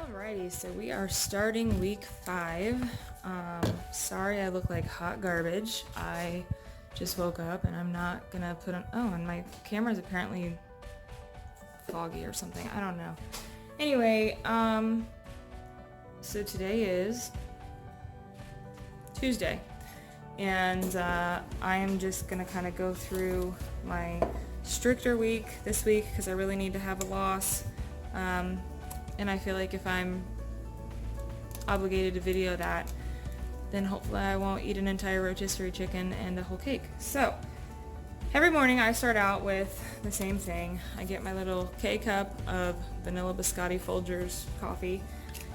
Alrighty, so we are starting week 5. Sorry I look like hot garbage. I just woke up and I'm not gonna put on... Oh, and my camera's apparently foggy or something. I don't know. Anyway, so today is Tuesday. And I am just gonna kind of go through my stricter week this week because I really need to have a loss. And I feel like if I'm obligated to video that, then hopefully I won't eat an entire rotisserie chicken and a whole cake. So, every morning I start out with the same thing. I get my little K-cup of vanilla biscotti Folgers coffee.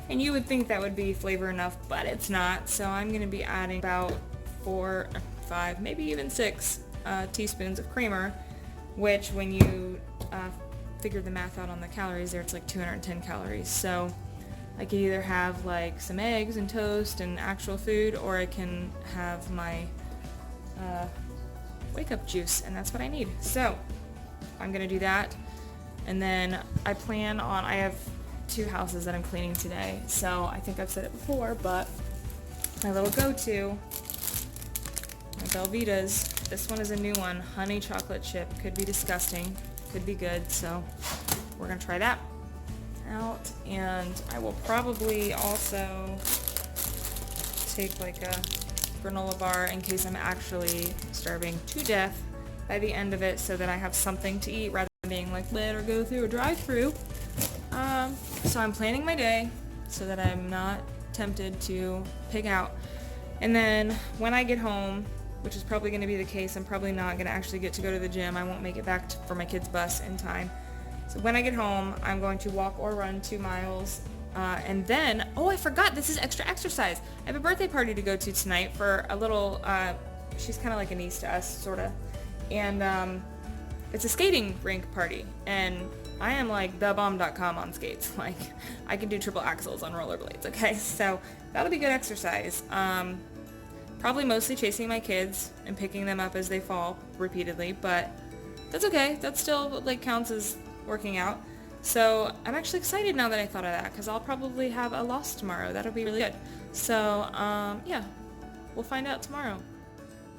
And you would think that would be flavor enough, but it's not. So I'm going to be adding about 4, 5, maybe even 6 teaspoons of creamer, which when you figure the math out on the calories there, it's like 210 calories. So I could either have like some eggs and toast and actual food, or I can have my wake up juice, and that's what I need. So I'm gonna do that, and then I have 2 houses that I'm cleaning today. So I think I've said it before, but my little go-to, my Belvitas. This one is a new one, honey chocolate chip. Could be disgusting, could be good, so we're gonna try that out. And I will probably also take like a granola bar in case I'm actually starving to death by the end of it, so that I have something to eat rather than being like, let her go through a drive-through. So I'm planning my day so that I'm not tempted to pig out. And then when I get home, which is probably going to be the case, I'm probably not going to actually get to go to the gym. I won't make it back for my kid's bus in time. So when I get home, I'm going to walk or run 2 miles. And then, oh, I forgot, this is extra exercise. I have a birthday party to go to tonight for a little, she's kind of like a niece to us, sort of. And it's a skating rink party. And I am like thebomb.com on skates. Like, I can do triple axels on rollerblades, okay? So that'll be good exercise. Probably mostly chasing my kids and picking them up as they fall repeatedly, but that's okay. That still like counts as working out. So I'm actually excited now that I thought of that, because I'll probably have a loss tomorrow. That'll be really good. So yeah, we'll find out tomorrow.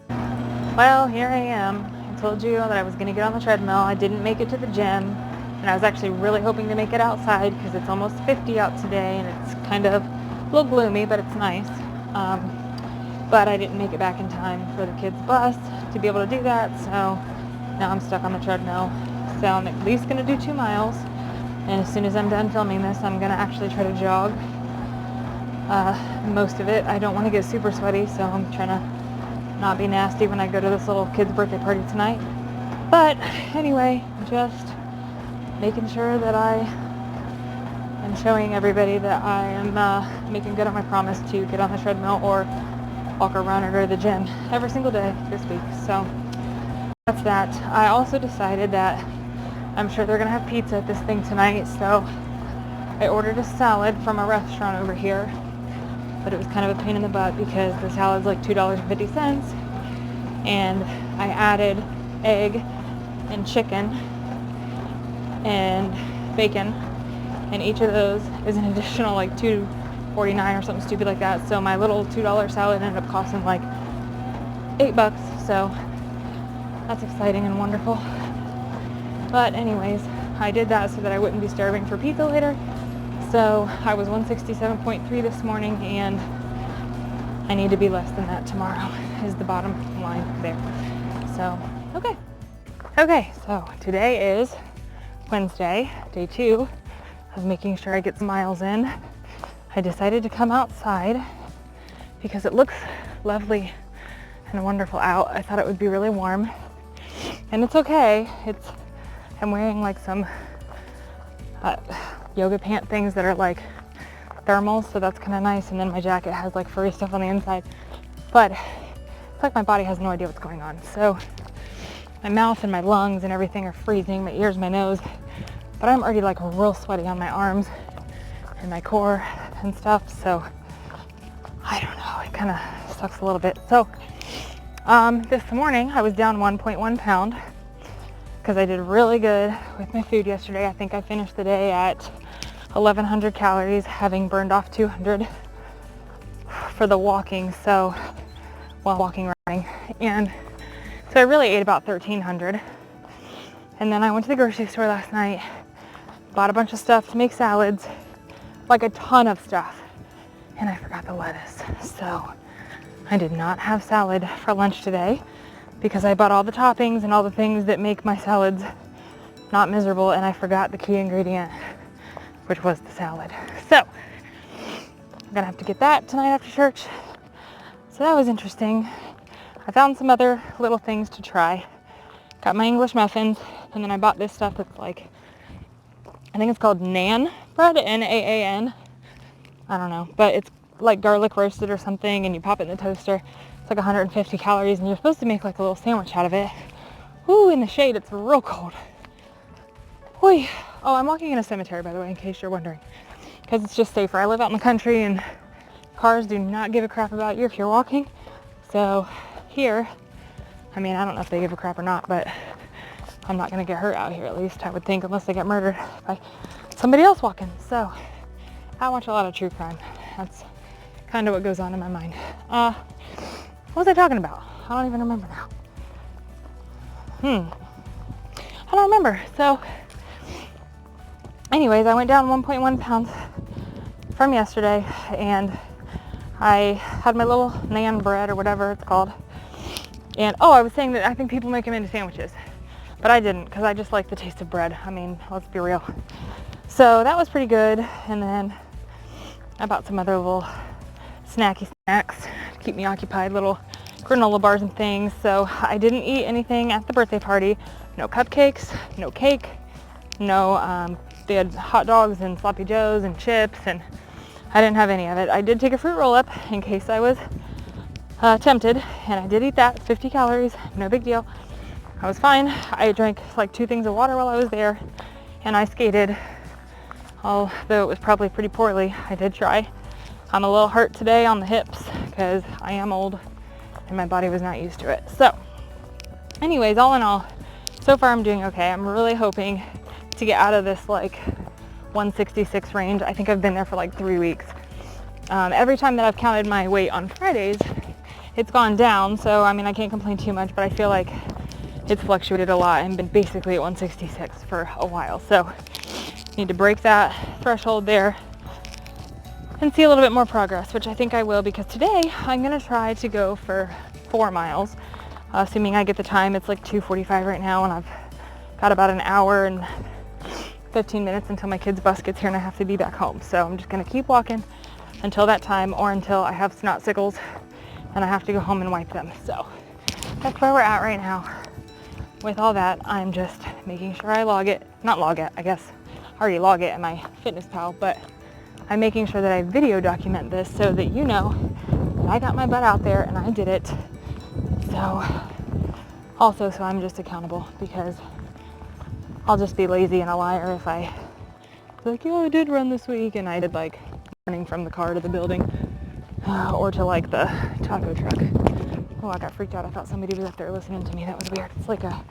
Well, here I am. I told you that I was going to get on the treadmill. I didn't make it to the gym, and I was actually really hoping to make it outside because it's almost 50 out today, and it's kind of a little gloomy, but it's nice. But I didn't make it back in time for the kids' bus to be able to do that, so now I'm stuck on the treadmill. So I'm at least going to do 2 miles, and as soon as I'm done filming this, I'm going to actually try to jog. Most of it, I don't want to get super sweaty, so I'm trying to not be nasty when I go to this little kid's birthday party tonight. But anyway, just making sure that I am showing everybody that I am making good on my promise to get on the treadmill or walk or run or go to the gym every single day this week. So that's that. I also decided that I'm sure they're going to have pizza at this thing tonight, so I ordered a salad from a restaurant over here, but it was kind of a pain in the butt because the salad's like $2.50, and I added egg and chicken and bacon, and each of those is an additional like $2.49 or something stupid like that. So my little $2 salad ended up costing like $8, so that's exciting and wonderful. But anyways, I did that so that I wouldn't be starving for pizza later. So I was 167.3 this morning, and I need to be less than that tomorrow is the bottom line there. So okay, so today is Wednesday, day 2 of making sure I get some miles in. I decided to come outside because it looks lovely and wonderful out. I thought it would be really warm, and it's okay. I'm wearing like some yoga pant things that are like thermals, so that's kind of nice, and then my jacket has like furry stuff on the inside, but it's like my body has no idea what's going on. So my mouth and my lungs and everything are freezing, my ears, my nose, but I'm already like real sweaty on my arms and my core and stuff, so I don't know, it kind of sucks a little bit. So this morning I was down 1.1 pound because I did really good with my food yesterday. I think I finished the day at 1,100 calories, having burned off 200 for the walking, so while walking, running, and so I really ate about 1,300. And then I went to the grocery store last night, bought a bunch of stuff to make salads, like a ton of stuff, and I forgot the lettuce. So I did not have salad for lunch today because I bought all the toppings and all the things that make my salads not miserable, and I forgot the key ingredient, which was the salad. So I'm gonna have to get that tonight after church. So that was interesting. I found some other little things to try. Got my English muffins, and then I bought this stuff that's like, I think it's called naan bread, N-A-A-N. I don't know, but it's like garlic roasted or something, and you pop it in the toaster. It's like 150 calories, and you're supposed to make like a little sandwich out of it. Ooh, in the shade, it's real cold. Oy. Oh, I'm walking in a cemetery, by the way, in case you're wondering, because it's just safer. I live out in the country, and cars do not give a crap about you if you're walking. So here, I mean, I don't know if they give a crap or not, but I'm not going to get hurt out here, at least, I would think, unless I get murdered by somebody else walking. So I watch a lot of true crime. That's kind of what goes on in my mind. What was I talking about? I don't even remember now. I don't remember. So anyways, I went down 1.1 pounds from yesterday, and I had my little naan bread or whatever it's called. And I was saying that I think people make them into sandwiches, but I didn't, because I just like the taste of bread. I mean, let's be real. So that was pretty good. And then I bought some other little snacky snacks to keep me occupied, little granola bars and things. So I didn't eat anything at the birthday party. No cupcakes, no cake, no, they had hot dogs and sloppy joes and chips, and I didn't have any of it. I did take a fruit roll up in case I was tempted, and I did eat that. 50 calories, no big deal. I was fine. I drank like 2 things of water while I was there, and I skated, although it was probably pretty poorly. I did try. I'm a little hurt today on the hips because I am old and my body was not used to it. So anyways, all in all, so far I'm doing okay. I'm really hoping to get out of this like 166 range. I think I've been there for like 3 weeks. Every time that I've counted my weight on Fridays, it's gone down. So I mean, I can't complain too much, but I feel like it's fluctuated a lot and been basically at 166 for a while. So need to break that threshold there and see a little bit more progress, which I think I will, because today I'm going to try to go for 4 miles, assuming I get the time. It's like 2:45 right now, and I've got about an hour and 15 minutes until my kid's bus gets here and I have to be back home. So I'm just going to keep walking until that time, or until I have snot sickles and I have to go home and wipe them. So that's where we're at right now. With all that, I'm just making sure I not log it, I guess I already log it in my Fitness Pal, but I'm making sure that I video document this so that you know that I got my butt out there and I did it. So I'm just accountable, because I'll just be lazy and a liar if I like, I did run this week, and I did like running from the car to the building or to like the taco truck. Oh, I got freaked out. I thought somebody was up there listening to me. That was weird. It's like a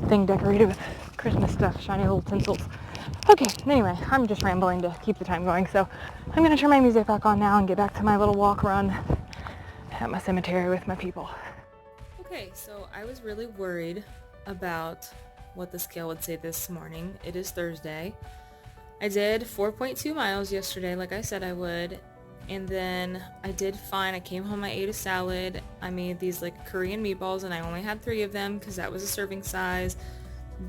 thing decorated with Christmas stuff, shiny little tinsels. Okay, anyway, I'm just rambling to keep the time going, so I'm going to turn my music back on now and get back to my little walk run at my cemetery with my people. Okay, so I was really worried about what the scale would say this morning. It is Thursday. I did 4.2 miles yesterday, like I said I would, and then I did fine. I came home, I ate a salad. I made these like Korean meatballs, and I only had 3 of them because that was a serving size.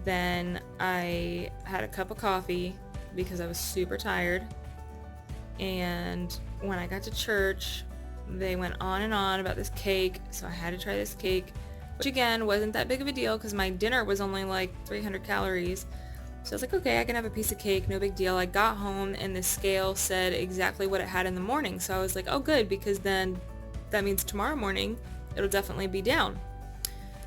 Then I had a cup of coffee because I was super tired. And when I got to church, they went on and on about this cake, so I had to try this cake, which again wasn't that big of a deal because my dinner was only like 300 calories. So I was like, okay, I can have a piece of cake, no big deal. I got home and the scale said exactly what it had in the morning. So I was like, oh good, because then that means tomorrow morning it'll definitely be down.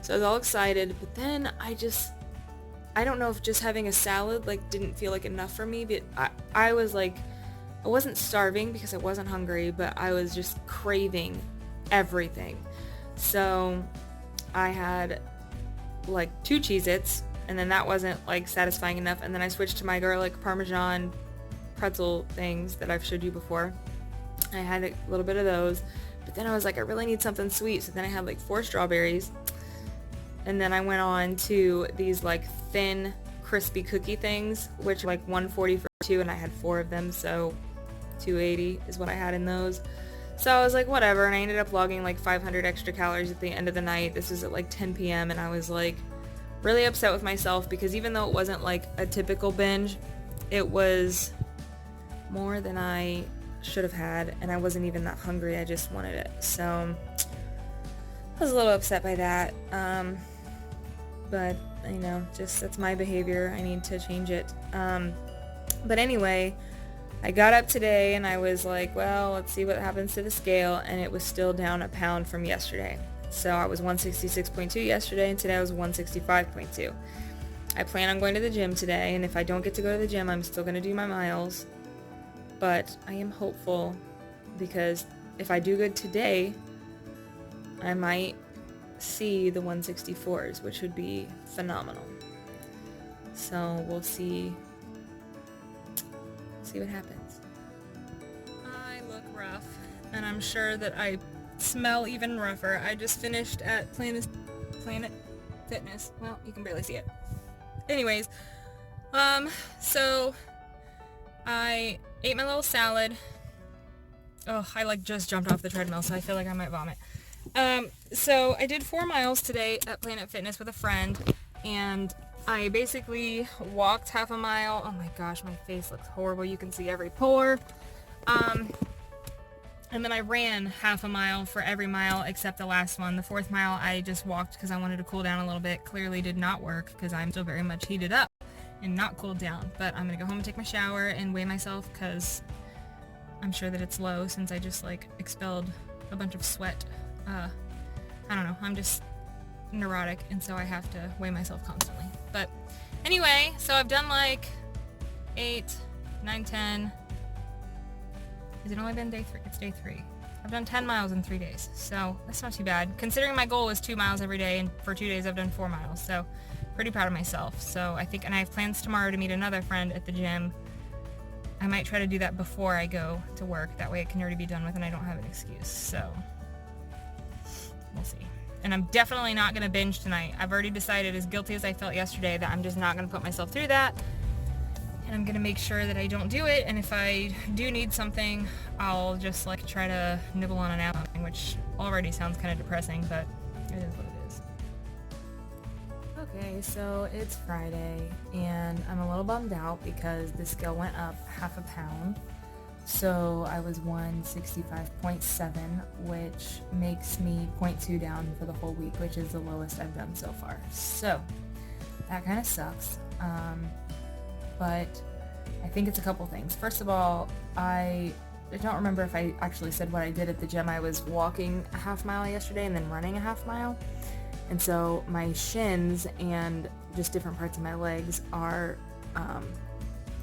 So I was all excited, but then I don't know if just having a salad like didn't feel like enough for me, but I was like, I wasn't starving because I wasn't hungry, but I was just craving everything. So I had like 2 Cheez-Its, and then that wasn't like satisfying enough, and then I switched to my garlic Parmesan pretzel things that I've showed you before. I had a little bit of those, but then I was like, I really need something sweet. So then I had like 4 strawberries, and then I went on to these like thin crispy cookie things, which are like $1.40 for 2, and I had 4 of them, so $2.80 is what I had in those. So I was like, whatever, and I ended up logging like 500 extra calories at the end of the night. This was at like 10 p.m. and I was like really upset with myself because even though it wasn't like a typical binge, it was more than I should have had, and I wasn't even that hungry. I just wanted it. So I was a little upset by that. But you know, just that's my behavior. I need to change it. But anyway, I got up today and I was like, well, let's see what happens to the scale, and it was still down a pound from yesterday. So I was 166.2 yesterday, and today I was 165.2. I plan on going to the gym today, and if I don't get to go to the gym, I'm still going to do my miles. But I am hopeful, because if I do good today, I might see the 164s, which would be phenomenal. So we'll see what happens. I look rough, and I'm sure that I smell even rougher. I just finished at Planet Fitness. Well, you can barely see it. Anyways, so I ate my little salad. Oh, I like just jumped off the treadmill, so I feel like I might vomit. So I did 4 miles today at Planet Fitness with a friend, and I basically walked half a mile. Oh my gosh, my face looks horrible. You can see every pore. And then I ran half a mile for every mile except the last one. The 4th mile I just walked because I wanted to cool down a little bit. Clearly did not work because I'm still very much heated up and not cooled down. But I'm going to go home and take my shower and weigh myself because I'm sure that it's low since I just like expelled a bunch of sweat. I don't know. I'm just neurotic, and so I have to weigh myself constantly. But anyway, so I've done like 8, 9, 10. Has it only been day 3? It's day 3. I've done 10 miles in 3 days, so that's not too bad. Considering my goal is 2 miles every day, and for 2 days I've done 4 miles, so pretty proud of myself. So I think, and I have plans tomorrow to meet another friend at the gym. I might try to do that before I go to work. That way it can already be done with and I don't have an excuse, so we'll see. And I'm definitely not going to binge tonight. I've already decided, as guilty as I felt yesterday, that I'm just not going to put myself through that. And I'm going to make sure that I don't do it. And if I do need something, I'll just like try to nibble on an apple, which already sounds kind of depressing, but it is what it is. Okay, so it's Friday, and I'm a little bummed out because the scale went up half a pound. So I was 165.7, which makes me 0.2 down for the whole week, which is the lowest I've done so far. So that kind of sucks. But I think it's a couple things. First of all, I don't remember if I actually said what I did at the gym. I was walking a half mile yesterday and then running a half mile. And so my shins and just different parts of my legs are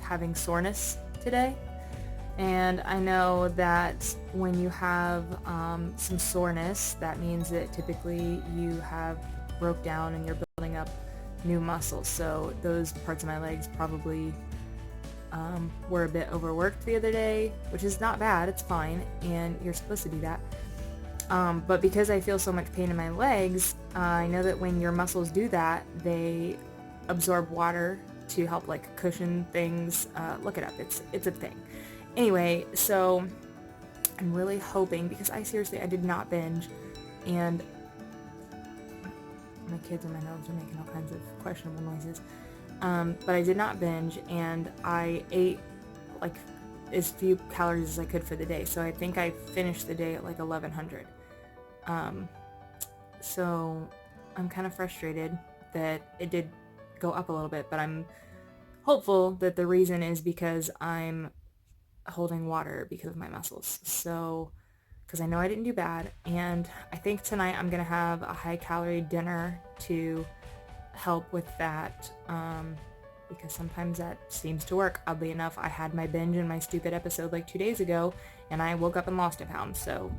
having soreness today. And I know that when you have some soreness, that means that typically you have broke down and you're building up new muscles. So those parts of my legs probably were a bit overworked the other day, which is not bad. It's fine, and you're supposed to do that. But because I feel so much pain in my legs, I know that when your muscles do that, they absorb water to help like cushion things. Look it up. It's a thing. Anyway, so I'm really hoping, because I did not binge, and my kids and my dogs are making all kinds of questionable noises, but I did not binge, and I ate like as few calories as I could for the day, so I think I finished the day at like 1100. So I'm kind of frustrated that it did go up a little bit, but I'm hopeful that the reason is because I'm holding water because of my muscles. So, because I know I didn't do bad, and I think tonight I'm gonna have a high calorie dinner to help with that, because sometimes that seems to work. Oddly enough, I had my binge in my stupid episode like 2 days ago, and I woke up and lost a pound, so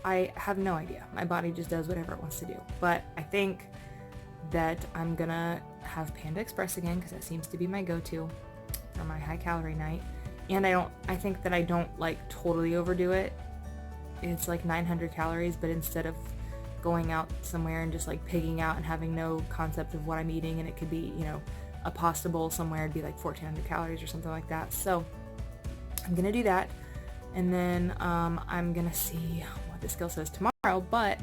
I have no idea. My body just does whatever it wants to do. But I think that I'm gonna have Panda Express again, because that seems to be my go-to. for my high calorie night. And I think that I don't like totally overdo it. It's like 900 calories, but instead of going out somewhere and just like pigging out and having no concept of what I'm eating, and it could be, a pasta bowl somewhere, it'd be like 1400 calories or something like that. So I'm gonna do that, and then I'm gonna see what the scale says tomorrow. But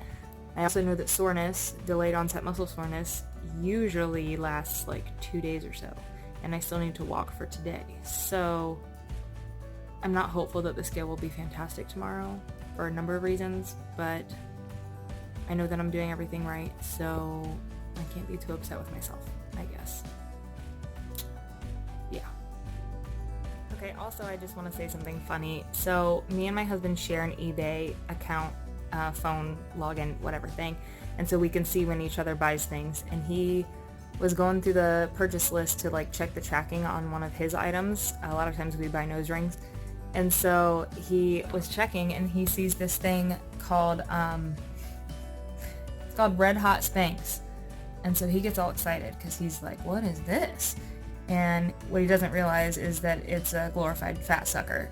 I also know that soreness, delayed onset muscle soreness, usually lasts like 2 days or so, and I still need to walk for today. So I'm not hopeful that the scale will be fantastic tomorrow for a number of reasons, but I know that I'm doing everything right, so I can't be too upset with myself, I guess. Yeah. Okay, also I just want to say something funny. So me and my husband share an eBay account, phone login, whatever thing, and so we can see when each other buys things. And he was going through the purchase list to like check the tracking on one of his items. A lot of times we buy nose rings. And so he was checking, and he sees this thing called, it's called Red Hot Spanx. And so he gets all excited because he's like, what is this? And what he doesn't realize is that it's a glorified fat sucker.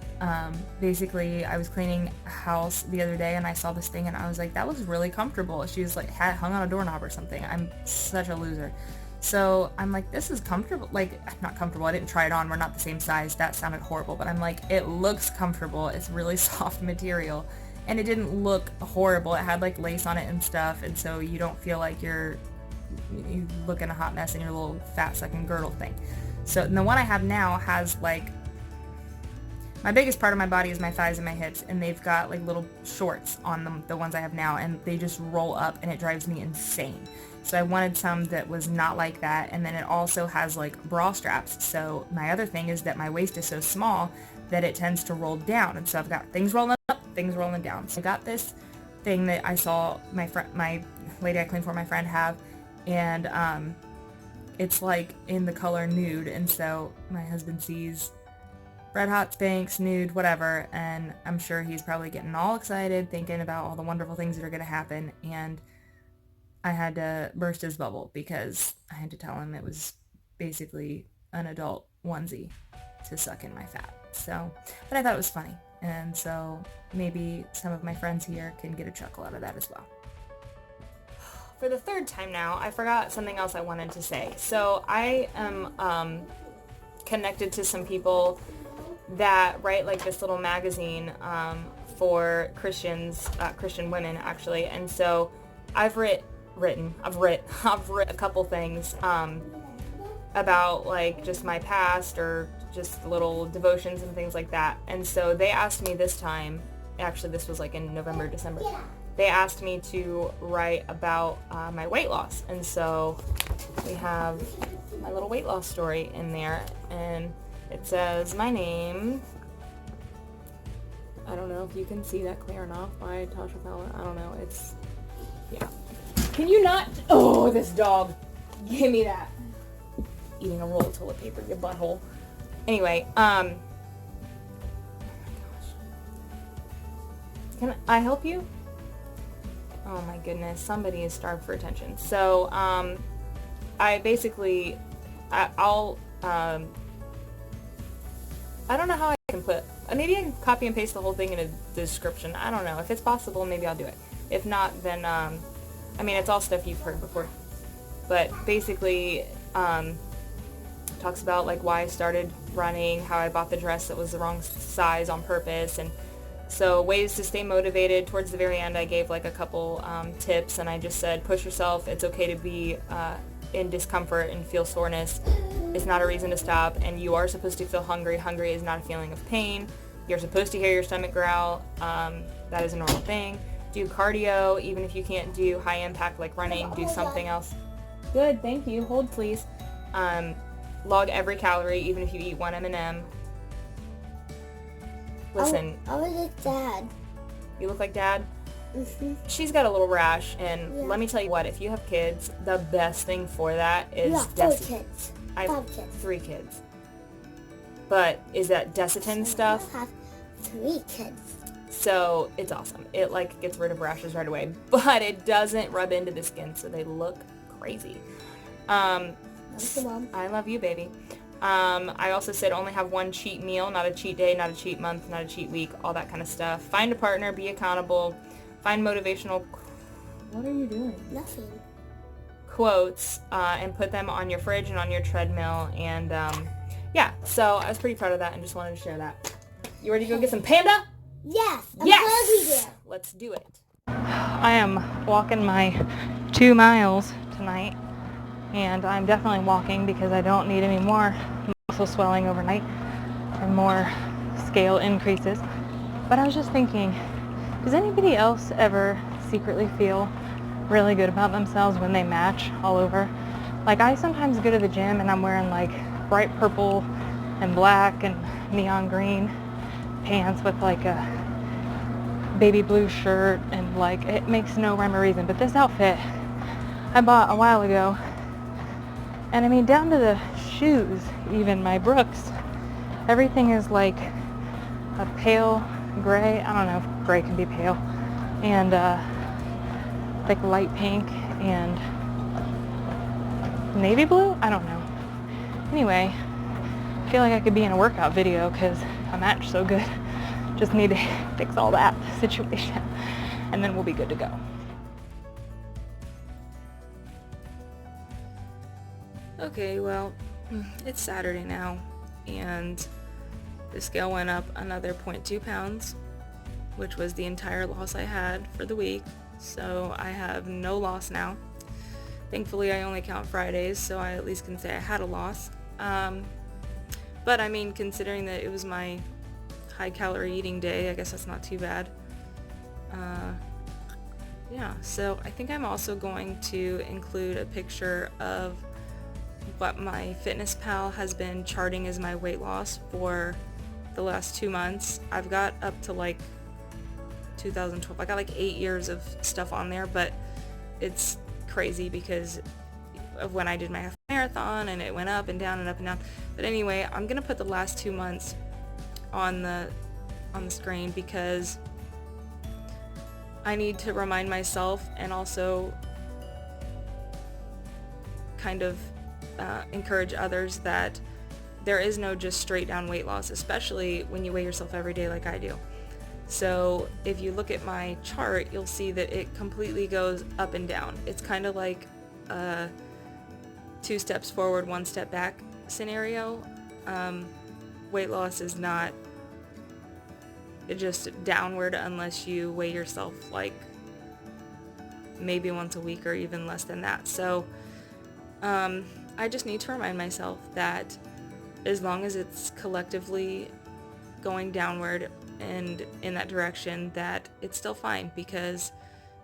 Basically, I was cleaning a house the other day, and I saw this thing, and I was like, that was really comfortable. She was like, hung on a doorknob or something. I'm such a loser. So I'm like, this is comfortable. Like, not comfortable. I didn't try it on. We're not the same size. That sounded horrible. But I'm like, it looks comfortable. It's really soft material. And it didn't look horrible. It had like lace on it and stuff. And so you don't feel like you look in a hot mess in your little fat sucking girdle thing. So the one I have now has like, my biggest part of my body is my thighs and my hips. And they've got like little shorts on them, the ones I have now. And they just roll up, and it drives me insane. So I wanted some that was not like that. And then it also has like bra straps. So my other thing is that my waist is so small that it tends to roll down. And so I've got things rolling up, things rolling down. So I got this thing that I saw my lady I clean for, my friend, have. And it's like in the color nude. And so my husband sees Red Hot Spanx, nude, whatever. And I'm sure he's probably getting all excited, thinking about all the wonderful things that are going to happen. And I had to burst his bubble because I had to tell him it was basically an adult onesie to suck in my fat. So, but I thought it was funny. And so maybe some of my friends here can get a chuckle out of that as well. For the third time now, I forgot something else I wanted to say. So I am connected to some people that write like this little magazine for Christians, Christian women actually. And so I've written a couple things about like just my past or just little devotions and things like that. And so they asked me this time, actually this was like in November, December, they asked me to write about my weight loss. And so we have my little weight loss story in there, and it says my name, I don't know if you can see that clear enough, by Tasha Fowler. I don't know, it's, yeah. Can you not? Oh, this dog. Give me that. Eating a roll of toilet paper, you butthole. Anyway, oh my gosh. Can I help you? Oh my goodness, somebody is starved for attention. So, I basically, I'll, I don't know how I can put, maybe I can copy and paste the whole thing in a description. I don't know. If it's possible, maybe I'll do it. If not, then, I mean, it's all stuff you've heard before. But basically, talks about like why I started running, how I bought the dress that was the wrong size on purpose, and so ways to stay motivated. Towards the very end, I gave like a couple tips, and I just said, push yourself. It's okay to be in discomfort and feel soreness. It's not a reason to stop, and you are supposed to feel hungry. Hungry is not a feeling of pain. You're supposed to hear your stomach growl. That is a normal thing. Do cardio, even if you can't do high impact like running, do something else. Good, thank you. Hold please. Log every calorie, even if you eat one M&M. Listen. I look like Dad. You look like Dad? Mm-hmm. She's got a little rash, and let me tell you what, if you have kids, the best thing for that is Kids. I have 5 kids. 3 kids. But is that Desitin stuff? I have 3 kids. So it's awesome. It like gets rid of rashes right away, but it doesn't rub into the skin, so they look crazy. Love you, Mom. I love you, baby. I also said only have one cheat meal, not a cheat day, not a cheat month, not a cheat week, all that kind of stuff. Find a partner, be accountable, find motivational, what are you doing? Nothing. Quotes, and put them on your fridge and on your treadmill. And yeah, so I was pretty proud of that and just wanted to share that. You ready to go get some panda? Yes. I'm Yes! there. Let's do it. I am walking my 2 miles tonight, and I'm definitely walking because I don't need any more muscle swelling overnight and more scale increases. But I was just thinking, does anybody else ever secretly feel really good about themselves when they match all over? Like, I sometimes go to the gym and I'm wearing like bright purple and black and neon green pants with like a baby blue shirt, and like it makes no rhyme or reason. But this outfit I bought a while ago, and I mean down to the shoes, even my Brooks, everything is like a pale gray. I don't know if gray can be pale, and like light pink and navy blue. I don't know. Anyway, I feel like I could be in a workout video because I match so good. Just need to fix all that situation, and then we'll be good to go. Okay, well, it's Saturday now, and the scale went up another 0.2 pounds, which was the entire loss I had for the week. So I have no loss now. Thankfully, I only count Fridays, so I at least can say I had a loss. But I mean, considering that it was my high-calorie eating day, I guess that's not too bad. Yeah, so I think I'm also going to include a picture of what my FitnessPal has been charting as my weight loss for the last 2 months. I've got up to like 2012. I got like 8 years of stuff on there, but it's crazy because of when I did my half marathon, and it went up and down and up and down. But anyway, I'm gonna put the last 2 months on the screen because I need to remind myself, and also kind of encourage others, that there is no just straight down weight loss, especially when you weigh yourself every day like I do. So if you look at my chart, you'll see that it completely goes up and down. It's kind of like a 2 steps forward, 1 step back scenario. Weight loss is not just downward unless you weigh yourself like maybe once a week or even less than that. So I just need to remind myself that as long as it's collectively going downward and in that direction, that it's still fine, because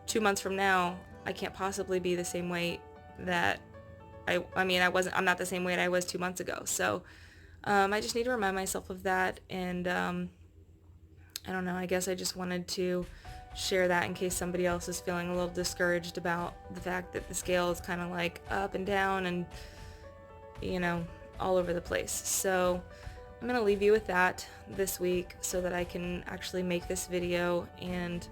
2 months from now I can't possibly be the same weight that I'm not the same weight I was 2 months ago. So I just need to remind myself of that, and I don't know, I guess I just wanted to share that in case somebody else is feeling a little discouraged about the fact that the scale is kind of like up and down and, you know, all over the place. So I'm going to leave you with that this week so that I can actually make this video, and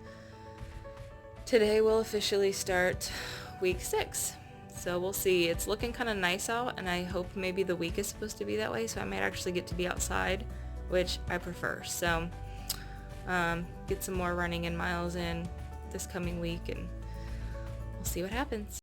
today will officially start week 6. So we'll see. It's looking kind of nice out, and I hope maybe the week is supposed to be that way, so I might actually get to be outside, which I prefer. So get some more running and miles in this coming week, and we'll see what happens.